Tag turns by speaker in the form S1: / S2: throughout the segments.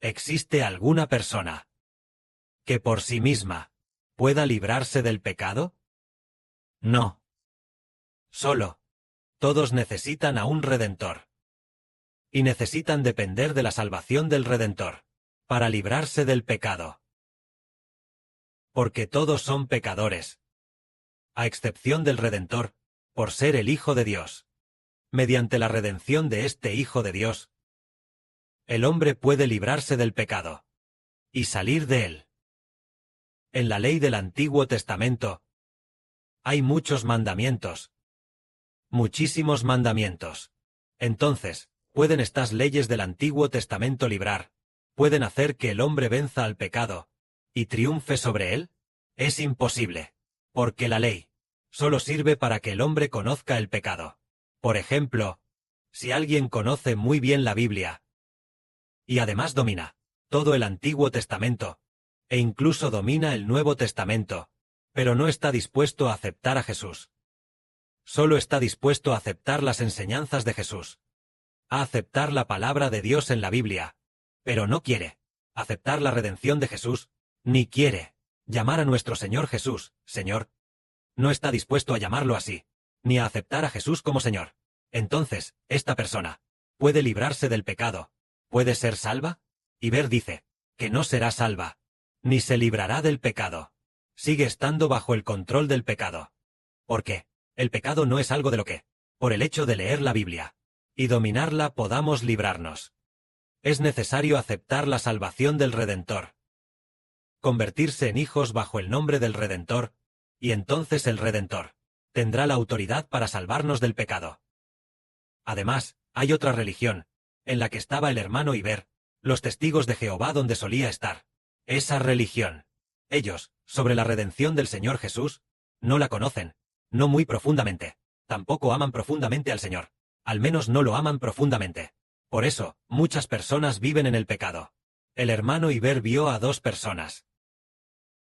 S1: ¿Existe alguna persona que por sí misma pueda librarse del pecado? No. Solo. Todos necesitan a un Redentor. Y necesitan depender de la salvación del Redentor para librarse del pecado. Porque todos son pecadores, a excepción del Redentor, por ser el Hijo de Dios. Mediante la redención de este Hijo de Dios, el hombre puede librarse del pecado y salir de él. En la ley del Antiguo Testamento hay muchos mandamientos, muchísimos mandamientos. Entonces, ¿pueden estas leyes del Antiguo Testamento librar? ¿Pueden hacer que el hombre venza al pecado y triunfe sobre él? Es imposible, porque la ley solo sirve para que el hombre conozca el pecado. Por ejemplo, si alguien conoce muy bien la Biblia y además domina todo el Antiguo Testamento, e incluso domina el Nuevo Testamento, pero no está dispuesto a aceptar a Jesús. Solo está dispuesto a aceptar las enseñanzas de Jesús, a aceptar la palabra de Dios en la Biblia, pero no quiere aceptar la redención de Jesús, ni quiere llamar a nuestro Señor Jesús, Señor. No está dispuesto a llamarlo así, ni a aceptar a Jesús como Señor. Entonces, esta persona puede librarse del pecado, puede ser salva. Y Ver dice que no será salva, ni se librará del pecado. Sigue estando bajo el control del pecado. ¿Por qué? El pecado no es algo de lo que, por el hecho de leer la Biblia y dominarla, podamos librarnos. Es necesario aceptar la salvación del Redentor, convertirse en hijos bajo el nombre del Redentor, y entonces el Redentor tendrá la autoridad para salvarnos del pecado. Además, hay otra religión, en la que estaba el hermano Iber, los testigos de Jehová, donde solía estar. Esa religión, ellos, sobre la redención del Señor Jesús, no la conocen, no muy profundamente, tampoco aman profundamente al Señor, al menos no lo aman profundamente. Por eso, muchas personas viven en el pecado. El hermano Iber vio a dos personas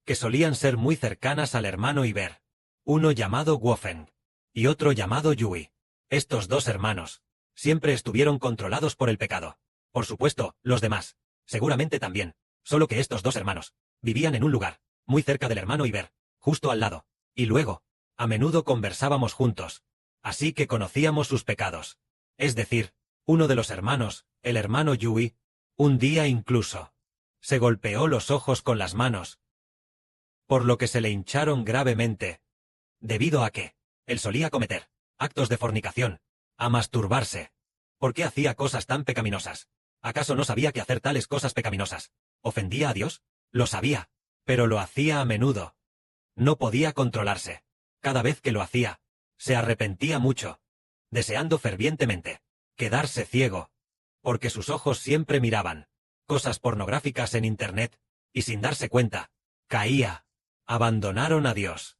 S1: que solían ser muy cercanas al hermano Iber, uno llamado Wofen y otro llamado Yui. Estos dos hermanos siempre estuvieron controlados por el pecado. Por supuesto, los demás, seguramente también, solo que estos dos hermanos vivían en un lugar muy cerca del hermano Iber, justo al lado, y luego, a menudo conversábamos juntos, así que conocíamos sus pecados. Es decir, uno de los hermanos, el hermano Yui, un día incluso se golpeó los ojos con las manos, por lo que se le hincharon gravemente, debido a que él solía cometer actos de fornicación, a masturbarse. ¿Por qué hacía cosas tan pecaminosas? ¿Acaso no sabía que hacer tales cosas pecaminosas ofendía a Dios? Lo sabía, pero lo hacía a menudo. No podía controlarse. Cada vez que lo hacía, se arrepentía mucho, deseando fervientemente quedarse ciego, porque sus ojos siempre miraban cosas pornográficas en Internet, y sin darse cuenta, caía. Abandonaron a Dios.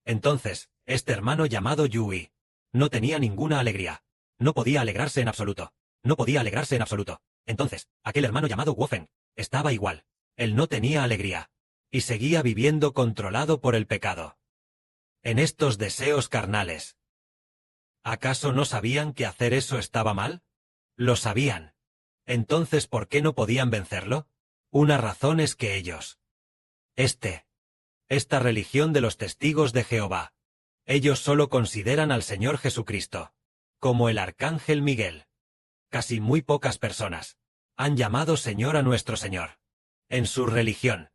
S1: Entonces, este hermano llamado Yui no tenía ninguna alegría. No podía alegrarse en absoluto. No podía alegrarse en absoluto. Entonces, aquel hermano llamado Wofen estaba igual. Él no tenía alegría. Y seguía viviendo controlado por el pecado. En estos deseos carnales. ¿Acaso no sabían que hacer eso estaba mal? Lo sabían. Entonces, ¿por qué no podían vencerlo? Una razón es que ellos. Esta religión de los testigos de Jehová. Ellos solo consideran al Señor Jesucristo como el arcángel Miguel. Casi muy pocas personas han llamado Señor a nuestro Señor. En su religión,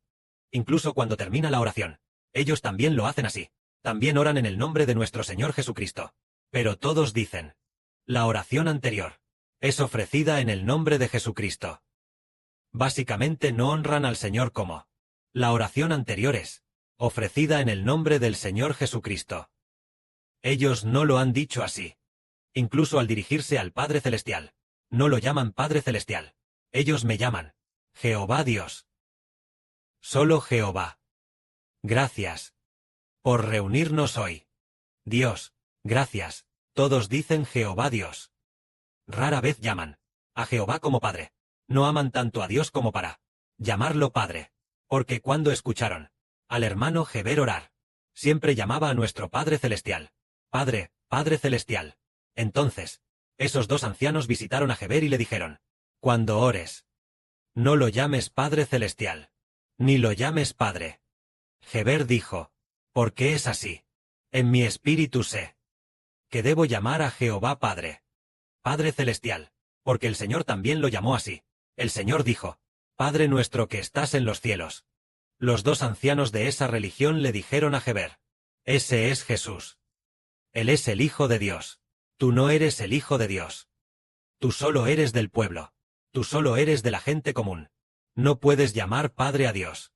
S1: incluso cuando termina la oración, ellos también lo hacen así. También oran en el nombre de nuestro Señor Jesucristo. Pero todos dicen, la oración anterior es ofrecida en el nombre de Jesucristo. Básicamente no honran al Señor como. La oración anterior es ofrecida en el nombre del Señor Jesucristo. Ellos no lo han dicho así. Incluso al dirigirse al Padre Celestial, no lo llaman Padre Celestial. Ellos me llaman Jehová Dios. Solo Jehová. Gracias por reunirnos hoy. Dios, gracias. Todos dicen Jehová Dios. Rara vez llaman a Jehová como Padre. No aman tanto a Dios como para llamarlo Padre. Porque cuando escucharon al hermano Heber orar, siempre llamaba a nuestro Padre Celestial. Padre, Padre Celestial. Entonces, esos dos ancianos visitaron a Heber y le dijeron, cuando ores, No lo llames Padre Celestial. Ni lo llames Padre. Heber dijo, ¿por qué es así? En mi espíritu sé que debo llamar a Jehová Padre. Padre Celestial, porque el Señor también lo llamó así. El Señor dijo, Padre nuestro que estás en los cielos. Los dos ancianos de esa religión le dijeron a Heber, ese es Jesús. Él es el Hijo de Dios. Tú no eres el Hijo de Dios. Tú solo eres del pueblo. Tú solo eres de la gente común. No puedes llamar Padre a Dios.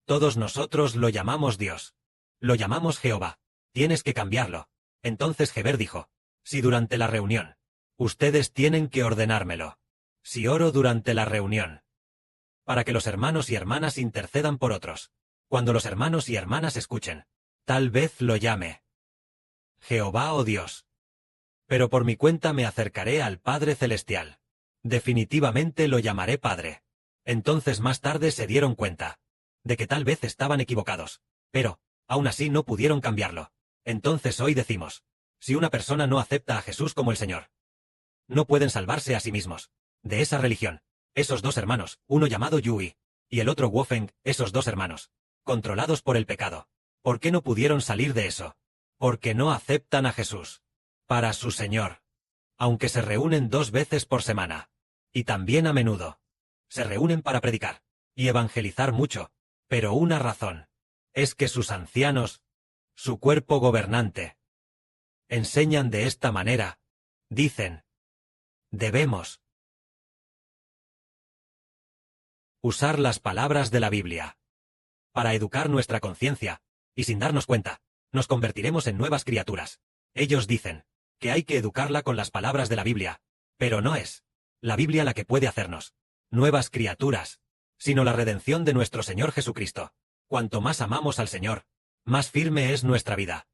S1: Todos nosotros lo llamamos Dios. Lo llamamos Jehová. Tienes que cambiarlo. Entonces Heber dijo, si durante la reunión, ustedes tienen que ordenármelo. Si oro durante la reunión, para que los hermanos y hermanas intercedan por otros. Cuando los hermanos y hermanas escuchen, tal vez lo llame Jehová o Dios. Pero por mi cuenta me acercaré al Padre Celestial. Definitivamente lo llamaré Padre. Entonces más tarde se dieron cuenta de que tal vez estaban equivocados, pero, aún así no pudieron cambiarlo. Entonces hoy decimos, si una persona no acepta a Jesús como el Señor, no pueden salvarse a sí mismos. De esa religión, esos dos hermanos, uno llamado Yui, y el otro Wofeng, esos dos hermanos, controlados por el pecado. ¿Por qué no pudieron salir de eso? Porque no aceptan a Jesús para su Señor. Aunque se reúnen 2 veces por semana, y también a menudo, se reúnen para predicar y evangelizar mucho, pero una razón es que sus ancianos, su cuerpo gobernante, enseñan de esta manera, dicen, debemos usar las palabras de la Biblia para educar nuestra conciencia, y sin darnos cuenta, nos convertiremos en nuevas criaturas. Ellos dicen que hay que educarla con las palabras de la Biblia, pero no es la Biblia la que puede hacernos nuevas criaturas, sino la redención de nuestro Señor Jesucristo. Cuanto más amamos al Señor, más firme es nuestra vida.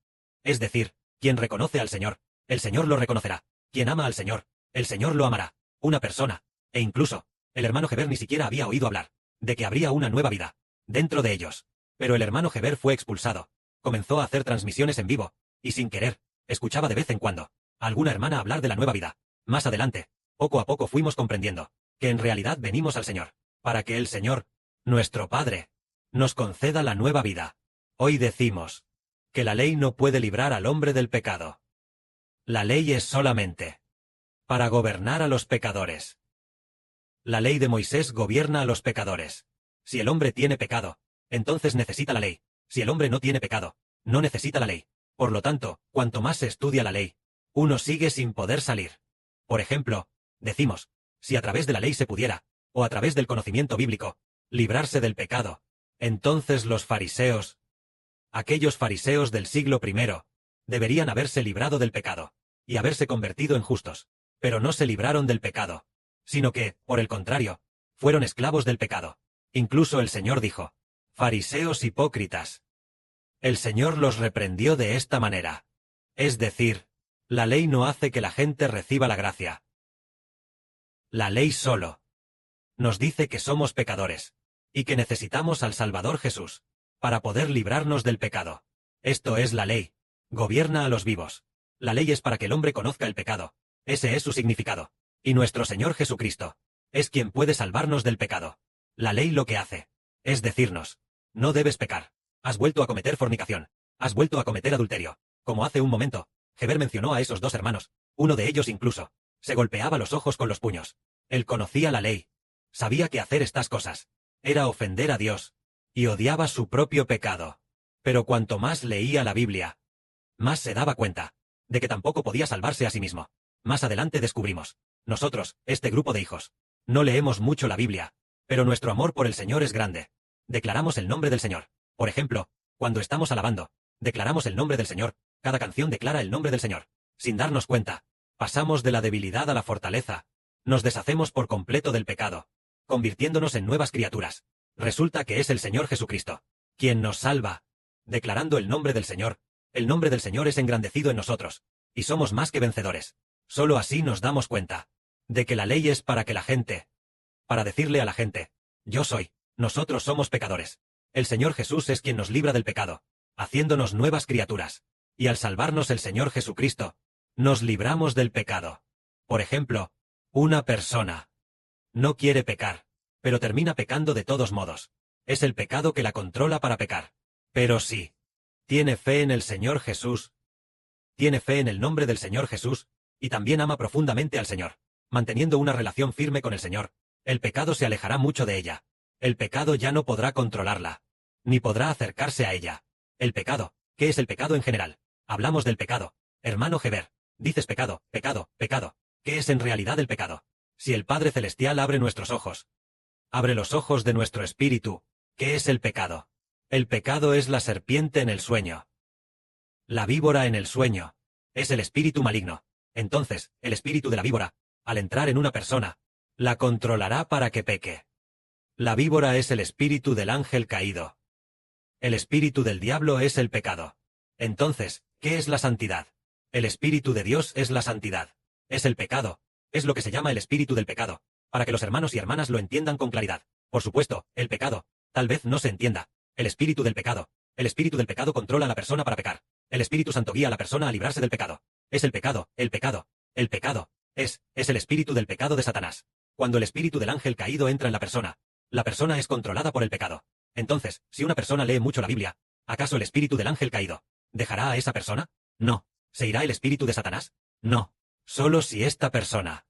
S1: Es decir, quien reconoce al Señor, el Señor lo reconocerá. Quien ama al Señor, el Señor lo amará. Una persona, e incluso, el hermano Heber ni siquiera había oído hablar de que habría una nueva vida dentro de ellos. Pero el hermano Heber fue expulsado, comenzó a hacer transmisiones en vivo, y sin querer, escuchaba de vez en cuando a alguna hermana hablar de la nueva vida. Más adelante, poco a poco fuimos comprendiendo que en realidad venimos al Señor, para que el Señor, nuestro Padre, nos conceda la nueva vida. Hoy decimos que la ley no puede librar al hombre del pecado. La ley es solamente para gobernar a los pecadores. La ley de Moisés gobierna a los pecadores. Si el hombre tiene pecado, entonces necesita la ley. Si el hombre no tiene pecado, no necesita la ley. Por lo tanto, cuanto más se estudia la ley, uno sigue sin poder salir. Por ejemplo, decimos, si a través de la ley se pudiera, o a través del conocimiento bíblico, librarse del pecado, entonces los fariseos, aquellos fariseos del siglo I, deberían haberse librado del pecado, y haberse convertido en justos. Pero no se libraron del pecado, sino que, por el contrario, fueron esclavos del pecado. Incluso el Señor dijo, fariseos hipócritas. El Señor los reprendió de esta manera. Es decir, la ley no hace que la gente reciba la gracia. La ley solo nos dice que somos pecadores, y que necesitamos al Salvador Jesús, para poder librarnos del pecado. Esto es la ley. Gobierna a los vivos. La ley es para que el hombre conozca el pecado. Ese es su significado. Y nuestro Señor Jesucristo es quien puede salvarnos del pecado. La ley lo que hace es decirnos, no debes pecar. Has vuelto a cometer fornicación. Has vuelto a cometer adulterio. Como hace un momento, Heber mencionó a esos dos hermanos. Uno de ellos incluso se golpeaba los ojos con los puños. Él conocía la ley. Sabía que hacer estas cosas era ofender a Dios, y odiaba su propio pecado. Pero cuanto más leía la Biblia, más se daba cuenta de que tampoco podía salvarse a sí mismo. Más adelante descubrimos, nosotros, este grupo de hijos, no leemos mucho la Biblia, pero nuestro amor por el Señor es grande. Declaramos el nombre del Señor. Por ejemplo, cuando estamos alabando, declaramos el nombre del Señor. Cada canción declara el nombre del Señor. Sin darnos cuenta, pasamos de la debilidad a la fortaleza. Nos deshacemos por completo del pecado, convirtiéndonos en nuevas criaturas. Resulta que es el Señor Jesucristo quien nos salva. Declarando el nombre del Señor, el nombre del Señor es engrandecido en nosotros, y somos más que vencedores. Solo así nos damos cuenta de que la ley es para que la gente, para decirle a la gente, yo soy, nosotros somos pecadores. El Señor Jesús es quien nos libra del pecado, haciéndonos nuevas criaturas. Y al salvarnos el Señor Jesucristo, nos libramos del pecado. Por ejemplo, una persona no quiere pecar, pero termina pecando de todos modos. Es el pecado que la controla para pecar. Pero sí. Tiene fe en el Señor Jesús. Tiene fe en el nombre del Señor Jesús, y también ama profundamente al Señor. Manteniendo una relación firme con el Señor, el pecado se alejará mucho de ella. El pecado ya no podrá controlarla, ni podrá acercarse a ella. El pecado. ¿Qué es el pecado en general? Hablamos del pecado. Hermano Heber, dices pecado, pecado, pecado. ¿Qué es en realidad el pecado? Si el Padre Celestial abre nuestros ojos, abre los ojos de nuestro espíritu, ¿qué es el pecado? El pecado es la serpiente en el sueño. La víbora en el sueño. Es el espíritu maligno. Entonces, el espíritu de la víbora, al entrar en una persona, la controlará para que peque. La víbora es el espíritu del ángel caído. El espíritu del diablo es el pecado. Entonces, ¿qué es la santidad? El espíritu de Dios es la santidad. Es el pecado. Es lo que se llama el espíritu del pecado, para que los hermanos y hermanas lo entiendan con claridad. Por supuesto, el pecado, tal vez no se entienda. El espíritu del pecado. El espíritu del pecado controla a la persona para pecar. El Espíritu Santo guía a la persona a librarse del pecado. Es el pecado, el pecado, el pecado. Es el espíritu del pecado de Satanás. Cuando el espíritu del ángel caído entra en la persona es controlada por el pecado. Entonces, si una persona lee mucho la Biblia, ¿acaso el espíritu del ángel caído dejará a esa persona? No. ¿Se irá el espíritu de Satanás? No. Solo si esta persona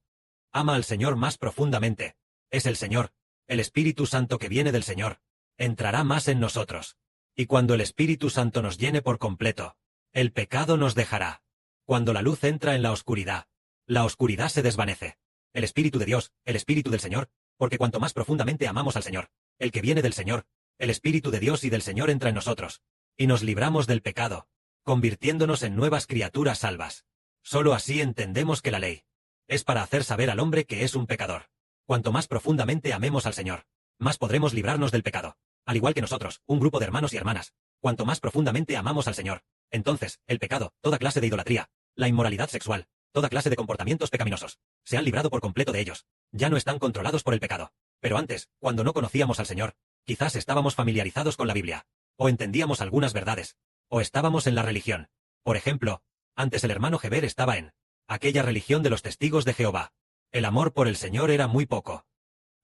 S1: ama al Señor más profundamente. Es el Señor, el Espíritu Santo que viene del Señor, entrará más en nosotros. Y cuando el Espíritu Santo nos llene por completo, el pecado nos dejará. Cuando la luz entra en la oscuridad se desvanece. El Espíritu de Dios, el Espíritu del Señor, porque cuanto más profundamente amamos al Señor, el que viene del Señor, el Espíritu de Dios y del Señor entra en nosotros, y nos libramos del pecado, convirtiéndonos en nuevas criaturas salvas. Solo así entendemos que la ley es para hacer saber al hombre que es un pecador. Cuanto más profundamente amemos al Señor, más podremos librarnos del pecado. Al igual que nosotros, un grupo de hermanos y hermanas, cuanto más profundamente amamos al Señor, entonces, el pecado, toda clase de idolatría, la inmoralidad sexual, toda clase de comportamientos pecaminosos, se han librado por completo de ellos. Ya no están controlados por el pecado. Pero antes, cuando no conocíamos al Señor, quizás estábamos familiarizados con la Biblia, o entendíamos algunas verdades, o estábamos en la religión. Por ejemplo, antes el hermano Heber estaba en aquella religión de los testigos de Jehová. El amor por el Señor era muy poco.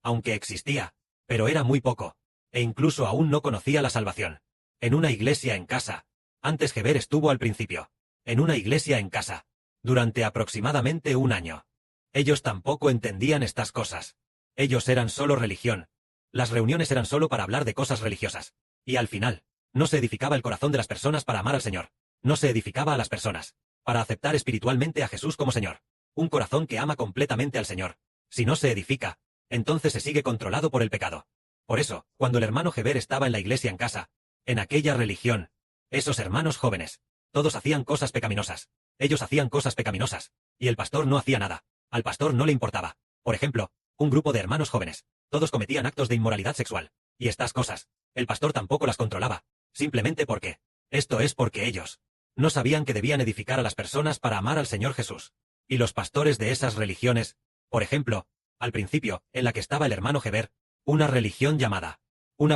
S1: Aunque existía, pero era muy poco, e incluso aún no conocía la salvación. En una iglesia en casa. Antes Heber estuvo al principio, en una iglesia en casa, durante aproximadamente un año. Ellos tampoco entendían estas cosas. Ellos eran solo religión. Las reuniones eran solo para hablar de cosas religiosas. Y al final, no se edificaba el corazón de las personas para amar al Señor. No se edificaba a las personas para aceptar espiritualmente a Jesús como Señor. Un corazón que ama completamente al Señor. Si no se edifica, entonces se sigue controlado por el pecado. Por eso, cuando el hermano Heber estaba en la iglesia en casa, en aquella religión, esos hermanos jóvenes, todos hacían cosas pecaminosas. Ellos hacían cosas pecaminosas, y el pastor no hacía nada. Al pastor no le importaba. Por ejemplo, un grupo de hermanos jóvenes, todos cometían actos de inmoralidad sexual, y estas cosas, el pastor tampoco las controlaba, simplemente porque, esto es porque ellos no sabían que debían edificar a las personas para amar al Señor Jesús. Y los pastores de esas religiones, por ejemplo, al principio, en la que estaba el hermano Heber, una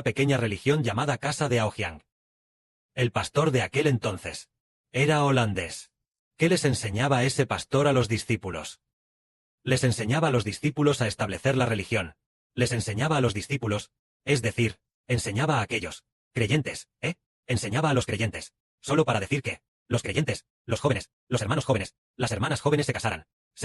S1: pequeña religión llamada Casa de Aogiang. El pastor de aquel entonces era holandés. ¿Qué les enseñaba ese pastor a los discípulos? Les enseñaba a los discípulos a establecer la religión. Les enseñaba a los discípulos, es decir, enseñaba a aquellos creyentes, enseñaba a los creyentes, solo para decir que los creyentes, los jóvenes, los hermanos jóvenes, las hermanas jóvenes se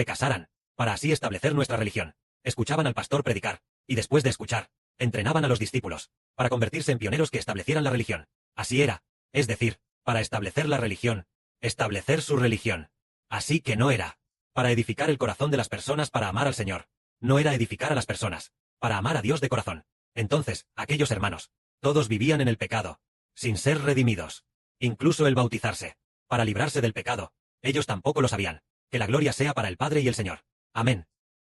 S1: casaran, para así establecer nuestra religión. Escuchaban al pastor predicar, y después de escuchar, entrenaban a los discípulos, para convertirse en pioneros que establecieran la religión. Así era, es decir, para establecer la religión, establecer su religión. Así que no era para edificar el corazón de las personas para amar al Señor. No era edificar a las personas para amar a Dios de corazón. Entonces, aquellos hermanos, todos vivían en el pecado, sin ser redimidos. Incluso el bautizarse, para librarse del pecado, ellos tampoco lo sabían. Que la gloria sea para el Padre y el Señor. Amén.